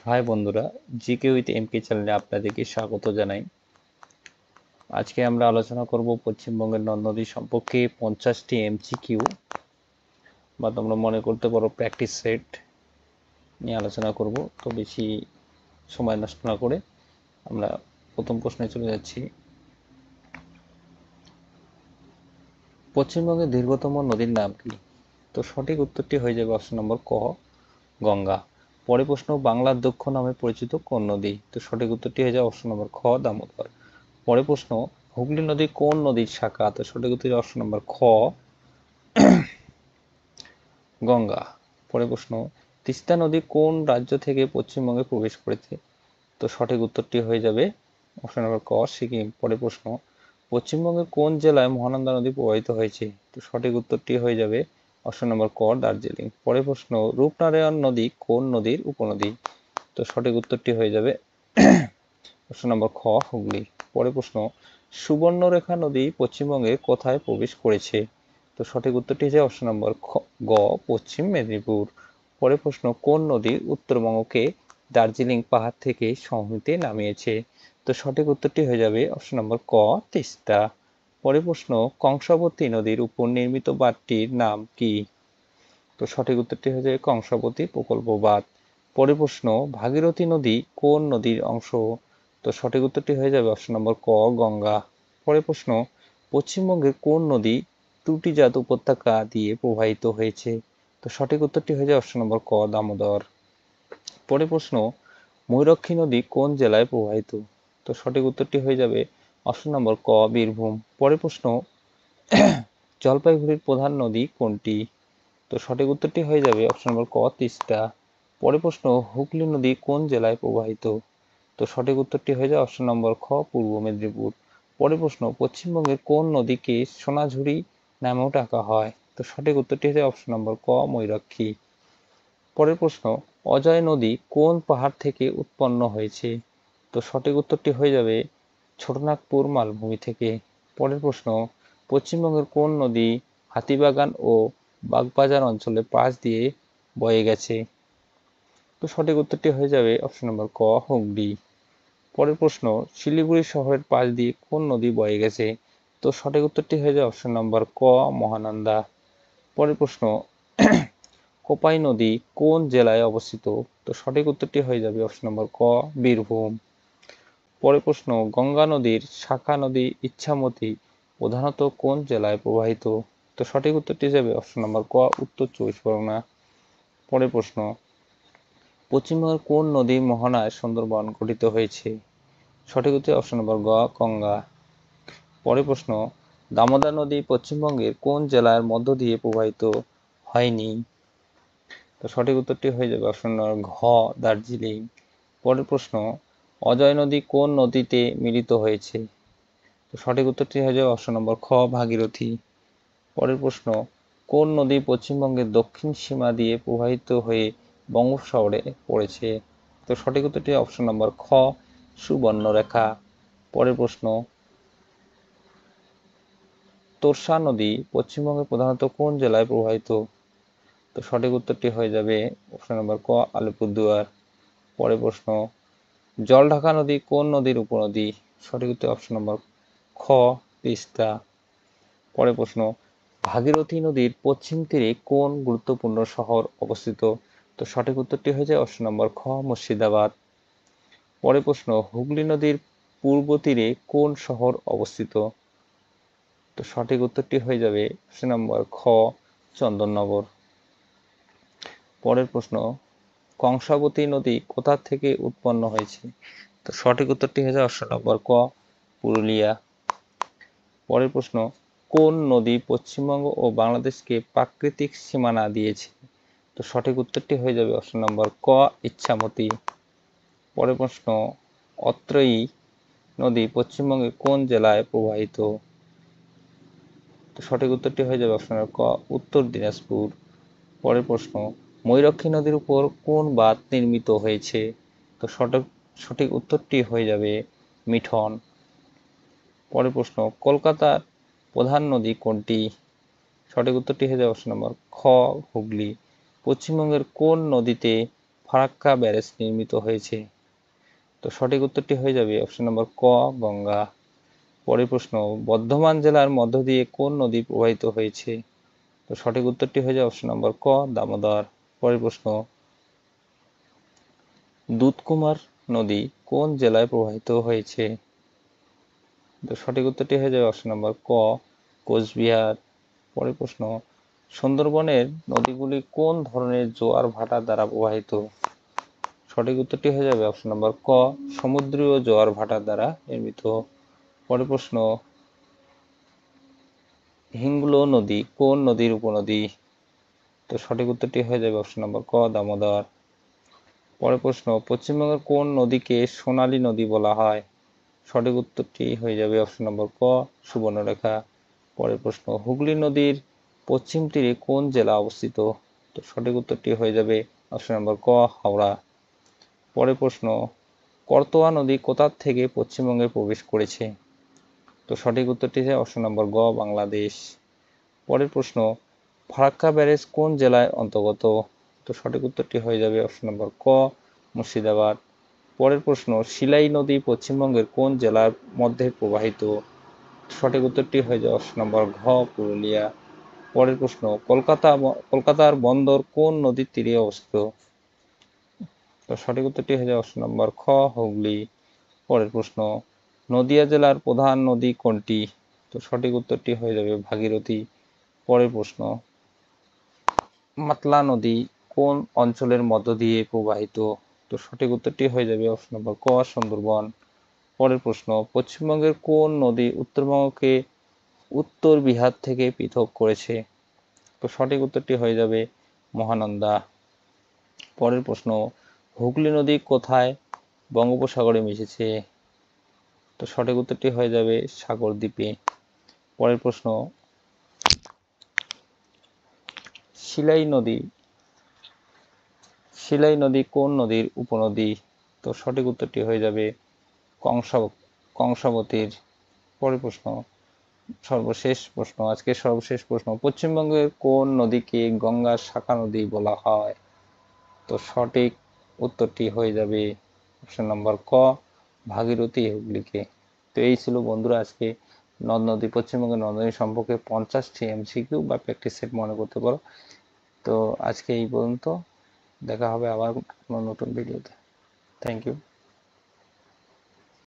High বন্ধুরা, GK with এমকে চ্যানেলে আপনাদেরকে স্বাগত জানাই। আজকে আমরা আলোচনা করব পশ্চিমবঙ্গের নদ নদী সম্পর্কে 50টি এমসিকিউ বা তোমরা মনে করতে পারো প্র্যাকটিস সেট নিয়ে আলোচনা করব। তো বেশি সময় নষ্ট না করে আমরা প্রথম প্রশ্নে চলে যাচ্ছি। পশ্চিমবঙ্গের দীর্ঘতম নদীর নাম কি? তো সঠিক উত্তরটি হয়ে যাবে অপশন নম্বর ক, গঙ্গা। পরে প্রশ্ন, বাংলার দক্ষ নামে পরিচিত কোন নদী? তো সঠিক উত্তরটি হয়ে যাবে অপশন নম্বর খ, দামোদর। পরে প্রশ্ন, হুগলি নদী কোন নদীর শাখা? তো সঠিক উত্তর অপশন নম্বর খ, গঙ্গা। পরে প্রশ্ন, তিস্তা নদী কোন রাজ্য থেকে পশ্চিমবঙ্গে প্রবেশ করেছে? তো সঠিক উত্তরটি হয়ে যাবে অপশন নম্বর ক, সিকিম। পরে প্রশ্ন, পশ্চিমবঙ্গের কোন জেলায় মহানন্দা নদী প্রবাহিত হয়েছে? তো সঠিক উত্তরটি হয়ে যাবে অপশন নম্বর ক, দার্জিলিং। পরে প্রশ্ন, রূপনারায়ণ নদী কোন নদীর উপনদী? তো সঠিক উত্তরটি হয়ে যাবে অপশন নম্বর খ, হুগলি। পরে প্রশ্ন, সুবর্ণরেখা নদী পশ্চিমবঙ্গে কোথায় প্রবেশ করেছে? তো সঠিক উত্তরটি হচ্ছে অপশন নম্বর গ, পশ্চিম মেদিনীপুর। পরে প্রশ্ন, কোন নদী উত্তরবঙ্গকে দার্জিলিং পাহাড় থেকে সমভূমিতে নামিয়েছে? তো সঠিক উত্তরটি হয়ে যাবে অপশন নম্বর ক, তিস্তা। পরে প্রশ্ন, কংসাবতী নদীর উপর নির্মিত বাঁধটির নাম কি? তো সঠিক উত্তরটি হয়ে যাবে কংসাবতী প্রকল্প বাঁধ। পরে প্রশ্ন, ভাগীরথী নদী কোন নদীর অংশ? তো সঠিক উত্তরটি হয়ে যাবে অপশন নম্বর ক, গঙ্গা। পরে প্রশ্ন, পশ্চিমবঙ্গের কোন নদী ত্রুটিজাত উপত্যকা দিয়ে প্রবাহিত হয়েছে? তো সঠিক উত্তরটি হয়ে যাবে অপশন নম্বর ক, দামোদর। পরে প্রশ্ন, ময়ূরাক্ষী নদী কোন জেলায় প্রবাহিত? তো সঠিক উত্তরটি হয়ে যাবে অপশন নম্বর ক, বীরভূম। পরে প্রশ্ন, জলপাইগুড়ির প্রধান নদী কোনটি? তো সঠিক উত্তরটি হয়ে যাবে অপশন নম্বর ক, তিস্তা। পরে প্রশ্ন, হুগলি নদী কোন জেলায় প্রবাহিত? তো সঠিক উত্তরটি হয়ে যায় অপশন নম্বর খ, পূর্ব মেদিনীপুর। পরে প্রশ্ন, পশ্চিমবঙ্গের কোন নদীকে সোনাঝুরি নামেও ডাকা হয়? তো সঠিক উত্তরটি হয়ে যায় অপশন নম্বর ক, ময়ূরাক্ষী। পরের প্রশ্ন, অজয় নদী কোন পাহাড় থেকে উৎপন্ন হয়েছে? তো সঠিক উত্তরটি হয়ে যাবে ছোটনাগপুর মালভূমি থেকে। পরের প্রশ্ন, পশ্চিমবঙ্গের কোন নদী হাতিবাগান ও বাগবাজার অঞ্চলের পাশ দিয়ে বয়ে গেছে? তো সঠিক উত্তরটি হয়ে যাবে অপশন নম্বর ক, হুগলি। পরের প্রশ্ন, শিলিগুড়ি শহরের পাশ দিয়ে কোন নদী বয়ে গেছে? তো সঠিক উত্তরটি হয়ে যাবে অপশন নম্বর ক, মহানন্দা। পরের প্রশ্ন, কোপাই নদী কোন জেলায় অবস্থিত? তো সঠিক উত্তরটি হয়ে যাবে অপশন নম্বর ক, বীরভূম। পরের প্রশ্ন, গঙ্গা নদীর শাখা নদী ইচ্ছামতি প্রধানত কোন জেলায় প্রবাহিত? তো সঠিক উত্তরটি যাবে অপশন নম্বর ক, উত্তর চব্বিশ পরগনা। পরের প্রশ্ন, পশ্চিমবঙ্গের কোন নদীর মোহনায় সুন্দরবন গঠিত হয়েছে? সঠিক উত্তর অপশন নম্বর গ, গঙ্গা। পরের প্রশ্ন, দামোদর নদী পশ্চিমবঙ্গের কোন জেলার মধ্য দিয়ে প্রবাহিত হয়নি? তো সঠিক উত্তরটি হয়ে যাবে অপশন নম্বর ঘ, দার্জিলিং। পরের প্রশ্ন, অজয় নদী কোন নদীতে মিলিত হয়েছে? তো সঠিক উত্তরটি হয়ে যাবে অপশন নম্বর খ, ভাগীরথী। পরের প্রশ্ন, কোন নদী পশ্চিমবঙ্গের দক্ষিণ সীমা দিয়ে প্রবাহিত হয়ে বঙ্গোপসাগরে পড়েছে? তো সঠিক উত্তরটি অপশন নম্বর খ, সুবর্ণরেখা। পরের প্রশ্ন, তোর্ষা নদী পশ্চিমবঙ্গে প্রধানত কোন জেলায় প্রবাহিত? তো সঠিক উত্তরটি হয়ে যাবে অপশন নম্বর ক, আলিপুরদুয়ার। পরের প্রশ্ন, জলঢাকা নদী কোন নদীর উপনদী? সঠিক উত্তর অপশন নম্বর খ, তিস্তা। পরের প্রশ্ন, ভাগীরথী নদীর পশ্চিম তীরে কোন গুরুত্বপূর্ণ শহর অবস্থিত? তো সঠিক উত্তরটি হয়ে যায় অপশন নম্বর খ, মুর্শিদাবাদ। পরের প্রশ্ন, হুগলি নদীর পূর্ব তীরে কোন শহর অবস্থিত? তো সঠিক উত্তরটি হয়ে যাবে অপশন নম্বর খ, চন্দননগর। পরের প্রশ্ন, কংসাবতী নদী কোথা থেকে উৎপন্ন হয়েছে? তো সঠিক উত্তরটি হয়ে যায় অপশন নম্বর ক, পুরুলিয়া। পরের প্রশ্ন, কোন নদী পশ্চিমবঙ্গ ও বাংলাদেশকে প্রাকৃতিক সীমানা দিয়েছে? তো সঠিক উত্তরটি হয়ে যাবে অপশন নম্বর ক, ইচ্ছামতি। পরের প্রশ্ন, অত্রয়ী নদী পশ্চিমবঙ্গের কোন জেলায় প্রবাহিত? তো সঠিক উত্তরটি হয়ে যাবে অপশন নম্বর ক, উত্তর দিনাজপুর। পরের প্রশ্ন, ময়ূরাক্ষী নদীর উপর কোন বাঁধ নির্মিত হয়েছে? তো সঠিক উত্তরটি হয়ে যাবে মিঠন। পরের প্রশ্ন, কলকাতার প্রধান নদী কোনটি? সঠিক উত্তরটি হয়ে যাবে অপশন নম্বর খ, হুগলি। পশ্চিমবঙ্গের কোন নদীতে ফারাক্কা ব্যারেজ নির্মিত হয়েছে? তো সঠিক উত্তরটি হয়ে যাবে অপশন নম্বর ক, গঙ্গা। পরের প্রশ্ন, বর্ধমান জেলার মধ্য দিয়ে কোন নদী প্রবাহিত হয়েছে? তো সঠিক উত্তরটি হয়ে যাবে অপশন নম্বর ক, দামোদর। পরের প্রশ্ন, দুধকুমার নদী কোন জেলায় প্রবাহিত হয়েছে? তো সঠিক উত্তরটি হয়ে যাবে অপশন নম্বর ক, কোচবিহার। পরের প্রশ্ন, সুন্দরবনের নদীগুলি কোন ধরনের জোয়ার ভাটা দ্বারা প্রবাহিত? সঠিক উত্তরটি হয়ে যাবে অপশন নম্বর ক, সমুদ্রীয় জোয়ার ভাটা দ্বারা নির্মিত। পরের প্রশ্ন, হিংলো নদী কোন নদীর উপনদী? তো সঠিক উত্তরটি হয়ে যাবে অপশন নম্বর ক, দামোদর। পরের প্রশ্ন, পশ্চিমবঙ্গের কোন নদীকে সোনালী নদী বলা হয়? সঠিক উত্তরটি হয়ে যাবে অপশন নম্বর ক, সুবর্ণরেখা। পরের প্রশ্ন, হুগলি নদীর পশ্চিম তীরে কোন জেলা অবস্থিত? তো সঠিক উত্তরটি হয়ে যাবে অপশন নম্বর ক, হাওড়া। পরের প্রশ্ন, করতোয়া নদী কোথা থেকে পশ্চিমবঙ্গে প্রবেশ করেছে? তো সঠিক উত্তরটি হচ্ছে অপশন নম্বর গ, বাংলাদেশ। পরের প্রশ্ন, ফারাক্কা ব্যারেজ কোন জেলায় অন্তর্গত? তো সঠিক উত্তরটি হয়ে যাবে অপশন নম্বর ক, মুর্শিদাবাদ। পরের প্রশ্ন, শিলাই নদী পশ্চিমবঙ্গের কোন জেলার মধ্যে প্রবাহিত? সঠিক উত্তরটি হয়ে যাবে অপশন নম্বর ঘ, পুরুলিয়া। পরের প্রশ্ন, কলকাতার বন্দর কোন নদীর তীরে অবস্থিত? তো সঠিক উত্তরটি হয়ে যাবে অপশন নম্বর খ, হুগলি। পরের প্রশ্ন, নদিয়া জেলার প্রধান নদী কোনটি? তো সঠিক উত্তরটি হয়ে যাবে ভাগীরথী। পরের প্রশ্ন, মাতলা নদী কোন অঞ্চলের মধ্য দিয়ে প্রবাহিত? তো সঠিক উত্তরটি হয়ে যাবে অপশন নম্বর ক, সুন্দরবন। পরের প্রশ্ন, পশ্চিমবঙ্গের কোন নদী উত্তরবঙ্গকে উত্তর বিহার থেকে পৃথক করেছে? তো সঠিক উত্তরটি হয়ে যাবে মহানন্দা। পরের প্রশ্ন, হুগলি নদী কোথায় বঙ্গোপসাগরে মিশেছে? তো সঠিক উত্তরটি হয়ে যাবে সাগর দ্বীপে। পরের প্রশ্ন, শিলাই নদী কোন নদীর উপনদী? তো সঠিক উত্তরটি হয়ে যাবে কংসাবতীর। পরের প্রশ্ন, আজকের সর্বশেষ প্রশ্ন, পশ্চিমবঙ্গের কোন নদীকে গঙ্গার শাখা নদী বলা হয়? তো সঠিক উত্তরটি হয়ে যাবে অপশন নম্বর ক, ভাগীরথী হুগলিকে। তো এই ছিল বন্ধুরা আজকে পশ্চিমবঙ্গের নদ নদী সম্পর্কে 50টি এমসিকিউ বা প্র্যাকটিস সেট মনে করতে পারো। তো আজকে এই পর্যন্ত, দেখা হবে আবার কোনো নতুন ভিডিওতে। Thank you.